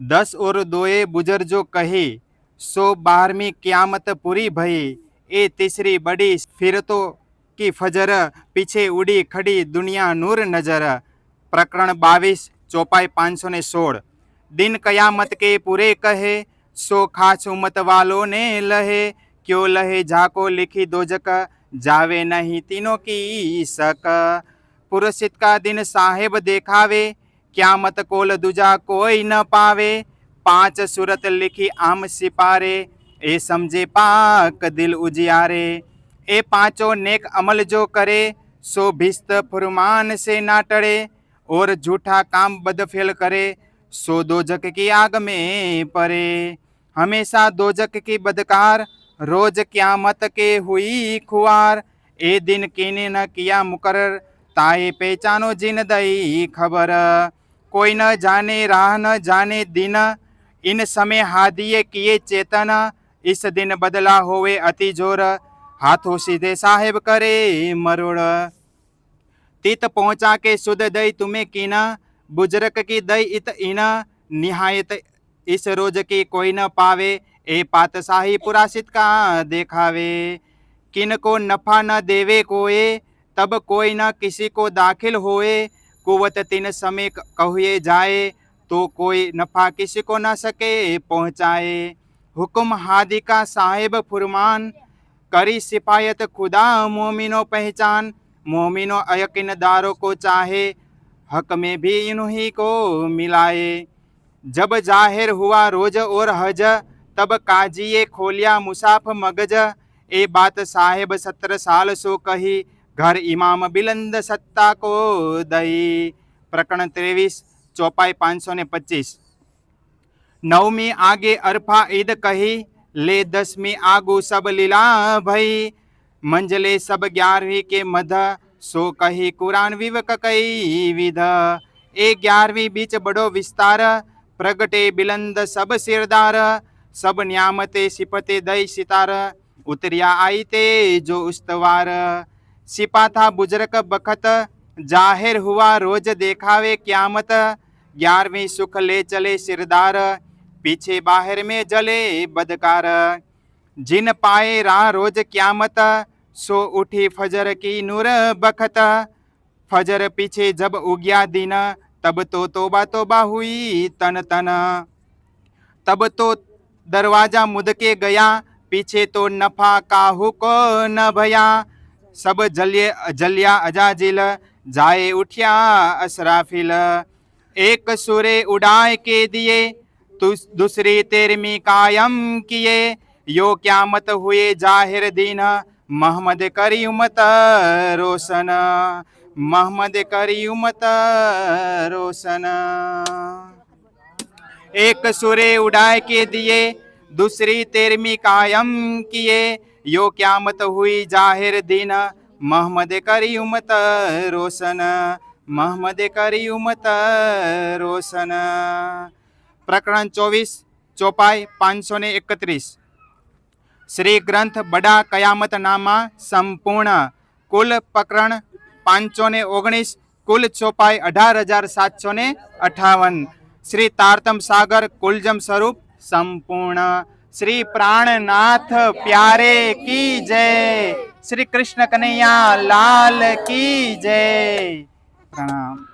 10 और दोए बुजुर्गो कही, सो 12वीं क्यामत पूरी भई। ए तीसरी बड़ी फिर तो की फजर, पीछे उड़ी खड़ी दुनिया नूर नजर। प्रकरण 22 चौपाई 516। दिन कयामत के पूरे कहे, सो खास उम्मत वालों ने लहे। क्यों लहे जाको लिखी दोजक, जावे नहीं तीनों की सक। पुरसित का दिन साहेब देखावे, क्यामत कोल दूजा कोई न पावे। 5 सूरत लिखी आम सिपारे, ए समझे पाक दिल उजियारे। ए पांचों नेक अमल जो करे, सो भिस्त फुरमान से ना टड़े। और झूठा काम बदफेल करे, सो दोजक की आग में परे। हमेशा दोजक की बदकार, रोज क्यामत के हुई खुआर। ए दिन किने न किया मुकर्रर, ताए पहचानो जिन दई खबर। कोई न जाने राह न जाने दिन, इन समय हादिये किए चेतन। इस दिन बदला होवे अति जोर, हाथों सीधे साहेब करे मरोड़। तीत पहुंचा के सुध दई तुम्हें कीना, बुजरक की दई इत इना। निहायत इस रोज की कोई न पावे, ए पातशाही पुरासित का देखावे। किन को नफा न देवे कोए, तब कोई न किसी को दाखिल होए। कुवत तीन समय कहुए जाए, तो कोई नफा किसी को न सके पहुँचाए। हुक्म हादी का साहेब फुरमान, करी सिपायत खुदा मोमिनो पहचान। मोमिनो अयकीनदारों को चाहे, हक में भी इन्हीं को मिलाए। जब जाहिर हुआ रोज और हज, तब काजिए खोलिया मुसाफ मगज। ए बात साहेब 17 साल सो कही, घर इमाम बिलंद सत्ता को दई। प्रकरण 23 चौपाई 525। 9वीं आगे अरफा ईद कही, ले 10वीं आगू सब लीला भई। मंजले सब 11वीं के मध, सो कही कुरान विवक कई विध। ए 11वीं बीच बड़ो विस्तार, प्रगटे बिलंद सब सिरदार। सब न्यामते सिपते दई सितार, उतरिया आई ते जो उस्तवार। सिपा था बुजरक बखत, जाहिर हुआ रोज देखावे क्यामत। 11वीं सुख ले चले सिरदार, पीछे बाहर में जले बदकार। जिन पाए राह रोज क्यामत, सो उठी फजर की नूर बखत। फजर पीछे जब उग्या दिन, तब तो तोबा तोबा हुई तन तन। तब तो दरवाजा मुद के गया, पीछे तो नफा काहू को न भया। सब जलिया अजाजिल, जाए उठिया असराफिल। एक सुरे उड़ाए के दिए, दूसरी 13वीं कायम किए। यो क्यामत हुए जाहिर दीन, मोहम्मद करी उम्मत रोशन। मोहम्मद करी उम्मत रोशन। एक सुरे उड़ाए के दिए, दूसरी 13वीं कायम किए। यो क्यामत हुई जाहिर दीन, मोहम्मद करी उम्मत रोशन। मोहम्मद करी उम्मत रोशन। प्रकरण 24 चौपाई 531। श्री ग्रंथ बड़ा कयामत नामा संपूर्ण। कुल प्रकरण 519, कुल चौपाई 18,758। श्री तारतम सागर कुलजम स्वरूप संपूर्ण। श्री प्राणनाथ प्यारे की जय। श्री कृष्ण कन्हैया लाल की जय। प्रणाम।